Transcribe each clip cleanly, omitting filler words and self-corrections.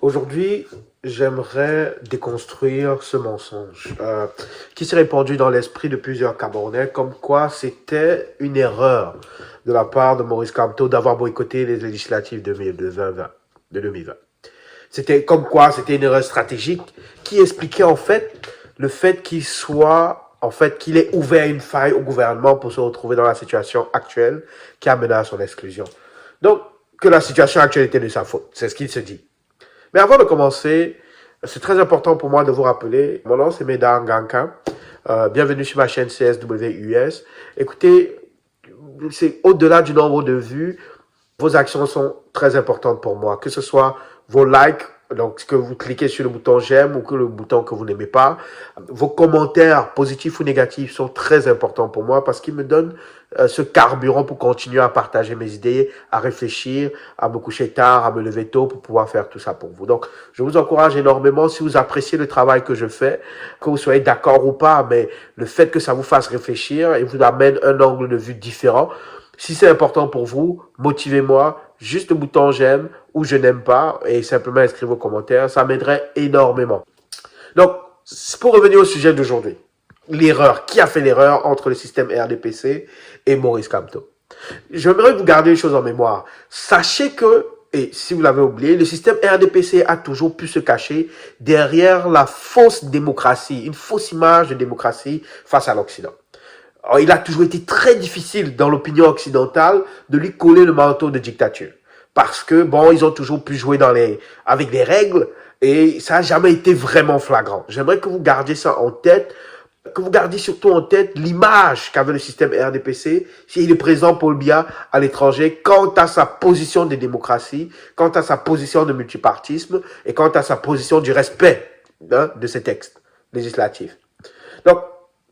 Aujourd'hui, j'aimerais déconstruire ce mensonge qui s'est répandu dans l'esprit de plusieurs Camerounais, comme quoi c'était une erreur de la part de Maurice Kamto d'avoir boycotté les législatives de 2020. C'était comme quoi c'était une erreur stratégique qui expliquait en fait le fait qu'il ait ouvert une faille au gouvernement pour se retrouver dans la situation actuelle qui a mené à son exclusion. Donc, que la situation actuelle était de sa faute, c'est ce qu'il se dit. Mais avant de commencer, c'est très important pour moi de vous rappeler, mon nom c'est Meda Nganka, bienvenue sur ma chaîne CSWUS. Écoutez, c'est au-delà du nombre de vues, vos actions sont très importantes pour moi, que ce soit vos likes, donc que vous cliquez sur le bouton j'aime ou que le bouton que vous n'aimez pas. Vos commentaires positifs ou négatifs sont très importants pour moi parce qu'ils me donnent ce carburant pour continuer à partager mes idées, à réfléchir, à me coucher tard, à me lever tôt pour pouvoir faire tout ça pour vous. Donc, je vous encourage énormément si vous appréciez le travail que je fais, que vous soyez d'accord ou pas, mais le fait que ça vous fasse réfléchir et vous amène un angle de vue différent. Si c'est important pour vous, motivez-moi, juste le bouton j'aime ou je n'aime pas et simplement inscrivez vos commentaires, ça m'aiderait énormément. Donc, pour revenir au sujet d'aujourd'hui, l'erreur, qui a fait l'erreur entre le système RDPC et Maurice Kamto? J'aimerais que vous gardiez une chose en mémoire. Sachez que, et si vous l'avez oublié, le système RDPC a toujours pu se cacher derrière la fausse démocratie, une fausse image de démocratie face à l'Occident. Alors, il a toujours été très difficile dans l'opinion occidentale de lui coller le manteau de dictature. Parce que, bon, ils ont toujours pu jouer avec des règles et ça n'a jamais été vraiment flagrant. J'aimerais que vous gardiez ça en tête, que vous gardiez surtout en tête l'image qu'avait le système RDPC et le président Paul Biya à l'étranger quant à sa position de démocratie, quant à sa position de multipartisme et quant à sa position du respect de ces textes législatifs. Donc,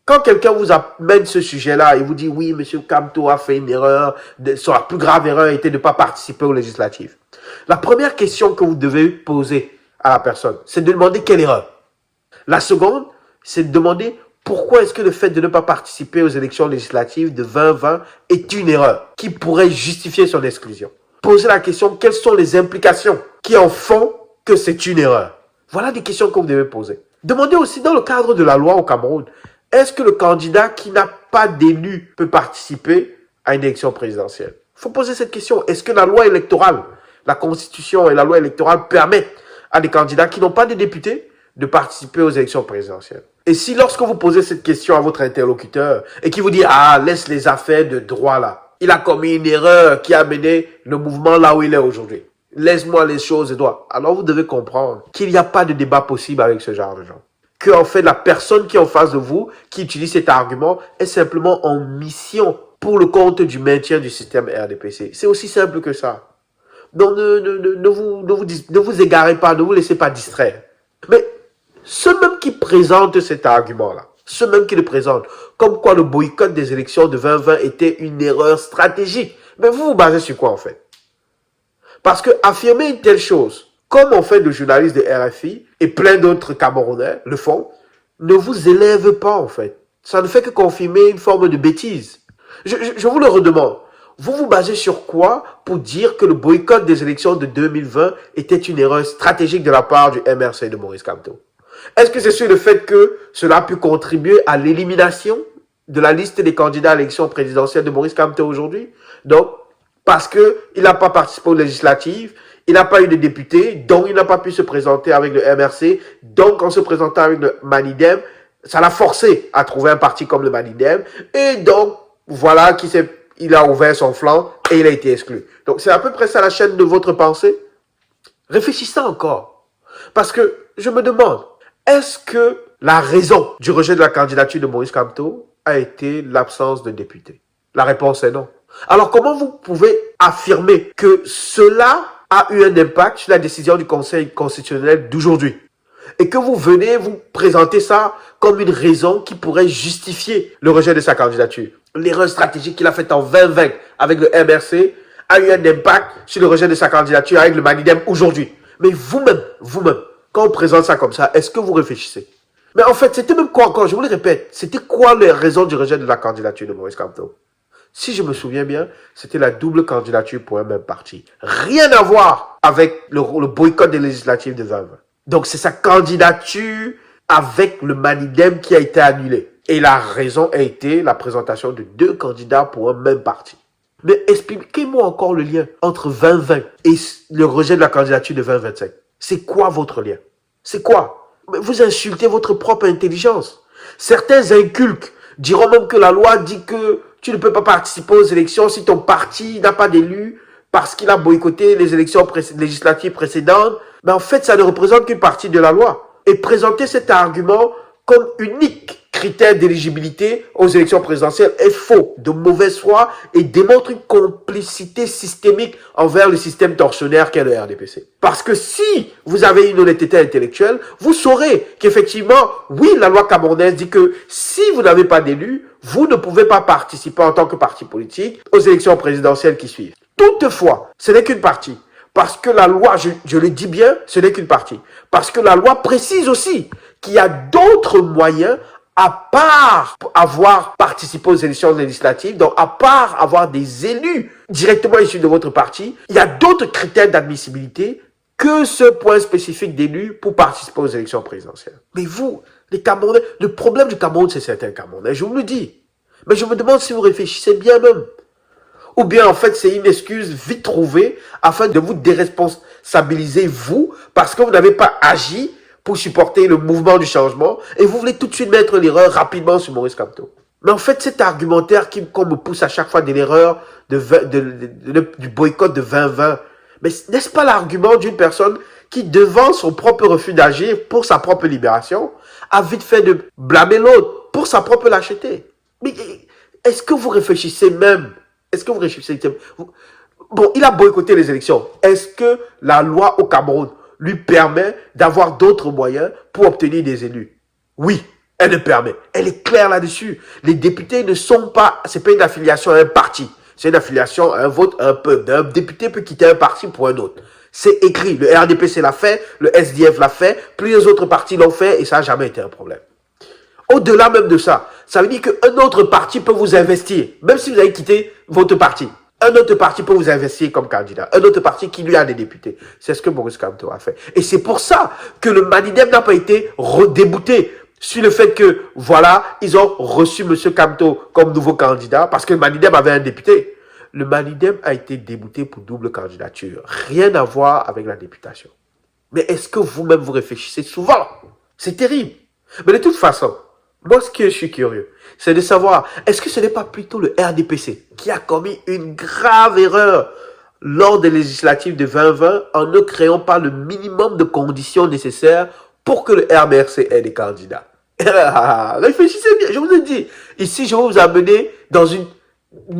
quand quelqu'un vous amène ce sujet-là et vous dit « Oui, M. Kamto a fait une erreur, sa plus grave erreur était de ne pas participer aux législatives », la première question que vous devez poser à la personne, c'est de demander quelle erreur. La seconde, c'est de demander pourquoi est-ce que le fait de ne pas participer aux élections législatives de 2020 est une erreur qui pourrait justifier son exclusion. Posez la question, quelles sont les implications qui en font que c'est une erreur? Voilà des questions que vous devez poser. Demandez aussi dans le cadre de la loi au Cameroun, est-ce que le candidat qui n'a pas d'élu peut participer à une élection présidentielle? Il faut poser cette question. Est-ce que la loi électorale, la Constitution et la loi électorale permettent à des candidats qui n'ont pas de députés de participer aux élections présidentielles? Et si lorsque vous posez cette question à votre interlocuteur et qu'il vous dit « Ah, laisse les affaires de droit là, il a commis une erreur qui a mené le mouvement là où il est aujourd'hui. Laisse-moi les choses de droit. » Alors vous devez comprendre qu'il n'y a pas de débat possible avec ce genre de gens. Que en fait la personne qui est en face de vous, qui utilise cet argument, est simplement en mission pour le compte du maintien du système RDPC. C'est aussi simple que ça. Donc ne vous égarez pas, ne vous laissez pas distraire. Mais ceux même qui présentent cet argument-là, ceux même qui le présentent, comme quoi le boycott des élections de 2020 était une erreur stratégique, mais vous vous basez sur quoi en fait? Parce que affirmer une telle chose, comme on fait de journalistes de RFI, et plein d'autres Camerounais le font, ne vous élève pas en fait. Ça ne fait que confirmer une forme de bêtise. Je vous le redemande. Vous vous basez sur quoi pour dire que le boycott des élections de 2020 était une erreur stratégique de la part du MRC de Maurice Kamto? Est-ce que c'est sur le fait que cela a pu contribuer à l'élimination de la liste des candidats à l'élection présidentielle de Maurice Kamto aujourd'hui? Donc, parce qu'il n'a pas participé aux législatives, il n'a pas eu de député, donc il n'a pas pu se présenter avec le MRC. Donc, en se présentant avec le Manidem, ça l'a forcé à trouver un parti comme le Manidem. Et donc, voilà il a ouvert son flanc et il a été exclu. Donc, c'est à peu près ça la chaîne de votre pensée. Réfléchissez encore. Parce que je me demande, est-ce que la raison du rejet de la candidature de Maurice Kamto a été l'absence de député? La réponse est non. Alors, comment vous pouvez affirmer que cela a eu un impact sur la décision du Conseil constitutionnel d'aujourd'hui et que vous venez vous présenter ça comme une raison qui pourrait justifier le rejet de sa candidature? L'erreur stratégique qu'il a faite en 2020 avec le MRC a eu un impact sur le rejet de sa candidature avec le Manidem aujourd'hui. Mais vous-même, quand on présente ça comme ça, est-ce que vous réfléchissez? Mais en fait, c'était même quoi encore? Je vous le répète, c'était quoi les raisons du rejet de la candidature de Maurice Kamto? Si je me souviens bien, c'était la double candidature pour un même parti. Rien à voir avec le boycott des législatives de 2020. Donc c'est sa candidature avec le Manidem qui a été annulée. Et la raison a été la présentation de deux candidats pour un même parti. Mais expliquez-moi encore le lien entre 2020 et le rejet de la candidature de 2025. C'est quoi votre lien? C'est quoi? Vous insultez votre propre intelligence. Certains inculques diront même que la loi dit que tu ne peux pas participer aux élections si ton parti n'a pas d'élu parce qu'il a boycotté les élections législatives précédentes. Mais en fait, ça ne représente qu'une partie de la loi. Et présenter cet argument comme unique critère d'éligibilité aux élections présidentielles est faux, de mauvaise foi et démontre une complicité systémique envers le système tortionnaire qu'est le RDPC. Parce que si vous avez une honnêteté intellectuelle, vous saurez qu'effectivement, oui, la loi camerounaise dit que si vous n'avez pas d'élu, vous ne pouvez pas participer en tant que parti politique aux élections présidentielles qui suivent. Toutefois, ce n'est qu'une partie. Parce que la loi, je le dis bien, ce n'est qu'une partie. Parce que la loi précise aussi qu'il y a d'autres moyens à part avoir participé aux élections législatives, donc à part avoir des élus directement issus de votre parti, il y a d'autres critères d'admissibilité que ce point spécifique d'élus pour participer aux élections présidentielles. Mais vous, les Camerounais, le problème du Cameroun, c'est certains Camerounais, je vous le dis. Mais je me demande si vous réfléchissez bien même. Ou bien, en fait, c'est une excuse vite trouvée afin de vous déresponsabiliser, vous, parce que vous n'avez pas agi pour supporter le mouvement du changement et vous voulez tout de suite mettre l'erreur rapidement sur Maurice Kamto. Mais en fait, cet argumentaire qu'on me pousse à chaque fois de l'erreur du boycott de 2020, mais n'est-ce pas l'argument d'une personne qui, devant son propre refus d'agir pour sa propre libération, a vite fait de blâmer l'autre pour sa propre lâcheté? Mais est-ce que vous réfléchissez même? Est-ce que vous réfléchissez? Bon, il a boycotté les élections. Est-ce que la loi au Cameroun lui permet d'avoir d'autres moyens pour obtenir des élus? Oui, elle le permet. Elle est claire là-dessus. Les députés ne sont pas, c'est pas une affiliation à un parti. C'est une affiliation à un vote, à un peuple. Un député peut quitter un parti pour un autre. C'est écrit. Le RDPC l'a fait, le SDF l'a fait, plusieurs autres partis l'ont fait et ça n'a jamais été un problème. Au-delà même de ça, ça veut dire qu'un autre parti peut vous investir, même si vous avez quitté votre parti. Un autre parti peut vous investir comme candidat. Un autre parti qui lui a des députés. C'est ce que Maurice Kamto a fait. Et c'est pour ça que le Manidem n'a pas été redébouté sur le fait que, voilà, ils ont reçu M. Kamto comme nouveau candidat parce que le Manidem avait un député. Le Manidem a été débouté pour double candidature. Rien à voir avec la députation. Mais est-ce que vous-même vous réfléchissez souvent? C'est terrible. Mais de toute façon, moi, ce que je suis curieux, c'est de savoir, est-ce que ce n'est pas plutôt le RDPC qui a commis une grave erreur lors des législatives de 2020 en ne créant pas le minimum de conditions nécessaires pour que le RDRC ait des candidats? Réfléchissez bien, je vous ai dit. Ici, je vais vous amener dans une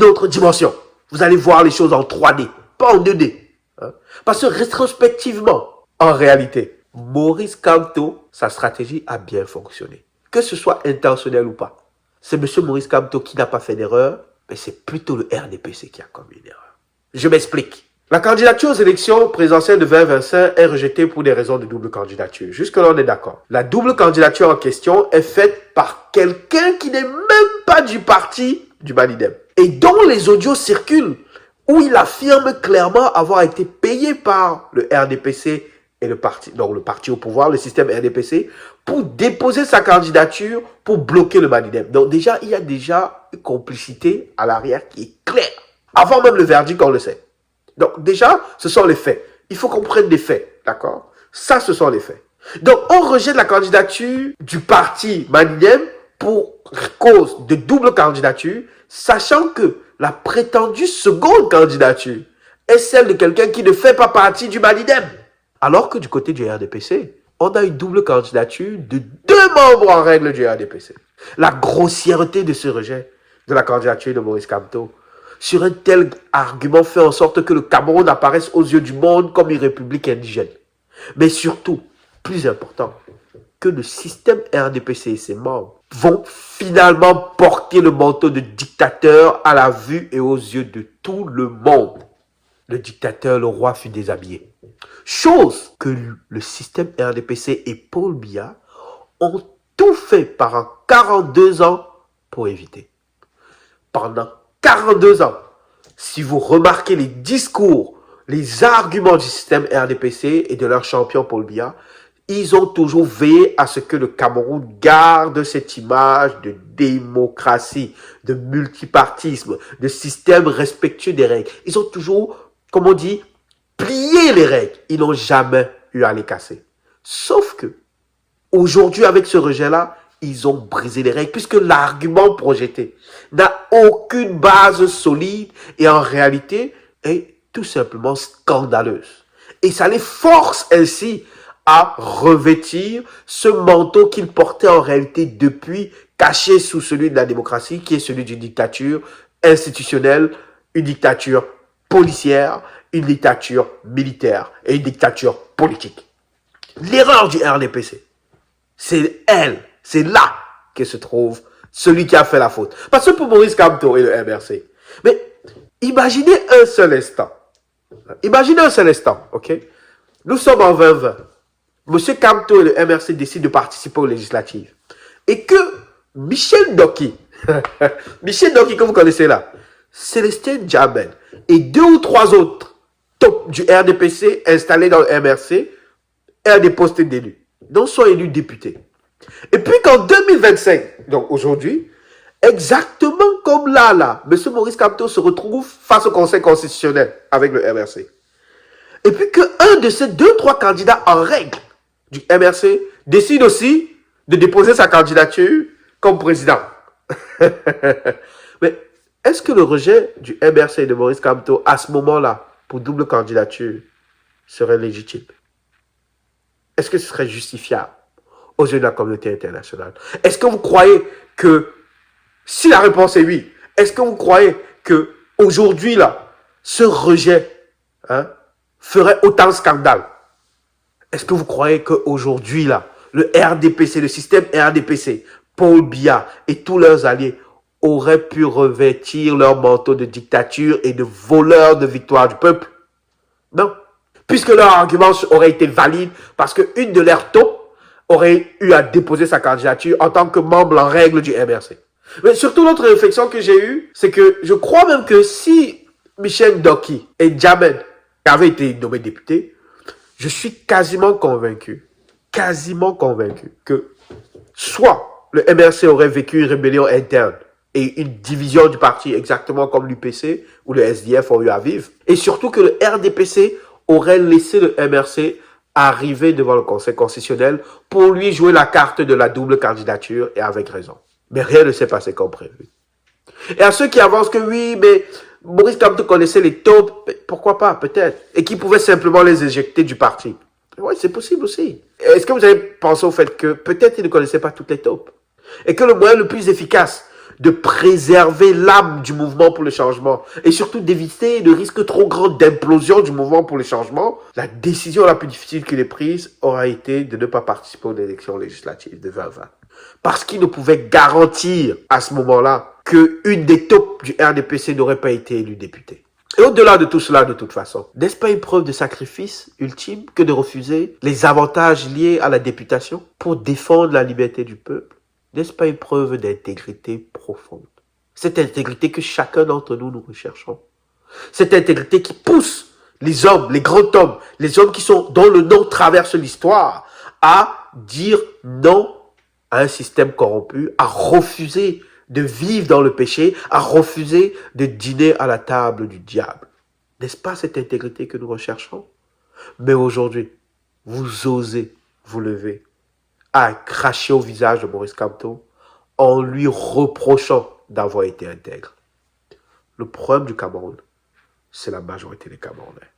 autre dimension. Vous allez voir les choses en 3D, pas en 2D. Hein? Parce que rétrospectivement, en réalité, Maurice Kamto, sa stratégie a bien fonctionné. Que ce soit intentionnel ou pas. C'est M. Maurice Kamto qui n'a pas fait d'erreur, mais c'est plutôt le RDPC qui a commis une erreur. Je m'explique. La candidature aux élections présidentielles de 2025 est rejetée pour des raisons de double candidature. Jusque-là, on est d'accord. La double candidature en question est faite par quelqu'un qui n'est même pas du parti du Manidem. Et dont les audios circulent, où il affirme clairement avoir été payé par le RDPC et le parti, donc le parti au pouvoir, le système RDPC, pour déposer sa candidature pour bloquer le Manidem. Donc déjà, il y a déjà une complicité à l'arrière qui est claire. Avant même le verdict, on le sait. Donc déjà, ce sont les faits. Il faut qu'on prenne des faits, d'accord? Ça, ce sont les faits. Donc on rejette la candidature du parti Manidem pour cause de double candidature, sachant que la prétendue seconde candidature est celle de quelqu'un qui ne fait pas partie du Manidem. Alors que du côté du RDPC, on a une double candidature de 2 membres en règle du RDPC. La grossièreté de ce rejet de la candidature de Maurice Kamto sur un tel argument fait en sorte que le Cameroun apparaisse aux yeux du monde comme une république indigène. Mais surtout, plus important, que le système RDPC et ses membres vont finalement porter le manteau de dictateur à la vue et aux yeux de tout le monde. Le dictateur, le roi, fut déshabillé. Chose que le système RDPC et Paul Biya ont tout fait pendant 42 ans pour éviter. Pendant 42 ans, si vous remarquez les discours, les arguments du système RDPC et de leur champion Paul Biya, ils ont toujours veillé à ce que le Cameroun garde cette image de démocratie, de multipartisme, de système respectueux des règles. Ils ont toujours, comme on dit, plié les règles. Ils n'ont jamais eu à les casser. Sauf que, aujourd'hui, avec ce rejet-là, ils ont brisé les règles puisque l'argument projeté n'a aucune base solide et en réalité est tout simplement scandaleuse. Et ça les force ainsi à revêtir ce manteau qu'ils portaient en réalité depuis, caché sous celui de la démocratie, qui est celui d'une dictature institutionnelle, une dictature policière, une dictature militaire et une dictature politique. L'erreur du RDPC, c'est elle, c'est là que se trouve celui qui a fait la faute. Parce que pour Maurice Kamto et le MRC, mais imaginez un seul instant, ok? Nous sommes en 2020. Monsieur Kamto et le MRC décident de participer aux législatives. Et que Michel Doki, Michel Doki que vous connaissez là, Célestin Djamel et 2 ou 3 autres top du RDPC installés dans le MRC aient des postes d'élus, donc soient élus députés. Et puis qu'en 2025, donc aujourd'hui, exactement comme là, M. Maurice Kamto se retrouve face au Conseil constitutionnel avec le MRC. Et puis qu'un de ces 2-3 candidats en règle du MRC décide aussi de déposer sa candidature comme président. Mais est-ce que le rejet du MRC et de Maurice Kamto à ce moment-là pour double candidature serait légitime? Est-ce que ce serait justifiable aux yeux de la communauté internationale? Est-ce que vous croyez que, si la réponse est oui, est-ce que vous croyez que aujourd'hui là, ce rejet ferait autant de scandale? Est-ce que vous croyez qu'aujourd'hui là, le RDPC, le système RDPC, Paul Biya et tous leurs alliés auraient pu revêtir leur manteau de dictature et de voleurs de victoire du peuple? Non. Puisque leur argument aurait été valide parce qu'une de leurs taupes aurait eu à déposer sa candidature en tant que membre en règle du MRC. Mais surtout, l'autre réflexion que j'ai eue, c'est que je crois même que si Michel Doki et Djamel avaient été nommés députés, je suis quasiment convaincu que soit le MRC aurait vécu une rébellion interne et une division du parti exactement comme l'UPC ou le SDF ont eu à vivre, et surtout que le RDPC aurait laissé le MRC arriver devant le Conseil constitutionnel pour lui jouer la carte de la double candidature, et avec raison. Mais rien ne s'est passé comme prévu. Et à ceux qui avancent que oui, mais Maurice Kamto connaissait les taupes, pourquoi pas, peut-être, et qui pouvait simplement les éjecter du parti. Oui, c'est possible aussi. Est-ce que vous avez pensé au fait que peut-être il ne connaissait pas toutes les taupes, et que le moyen le plus efficace de préserver l'âme du mouvement pour le changement et surtout d'éviter le risque trop grand d'implosion du mouvement pour le changement, la décision la plus difficile qu'il ait prise aura été de ne pas participer aux élections législatives de 2020. Parce qu'il ne pouvait garantir à ce moment-là qu'une des taupes du RDPC n'aurait pas été élue députée. Et au-delà de tout cela, de toute façon, n'est-ce pas une preuve de sacrifice ultime que de refuser les avantages liés à la députation pour défendre la liberté du peuple? N'est-ce pas une preuve d'intégrité profonde? Cette intégrité que chacun d'entre nous recherchons. Cette intégrité qui pousse les hommes, les grands hommes, les hommes dont le nom traverse l'histoire, à dire non à un système corrompu, à refuser de vivre dans le péché, à refuser de dîner à la table du diable. N'est-ce pas cette intégrité que nous recherchons? Mais aujourd'hui, vous osez vous lever à cracher au visage de Maurice Kamto en lui reprochant d'avoir été intègre. Le problème du Cameroun, c'est la majorité des Camerounais.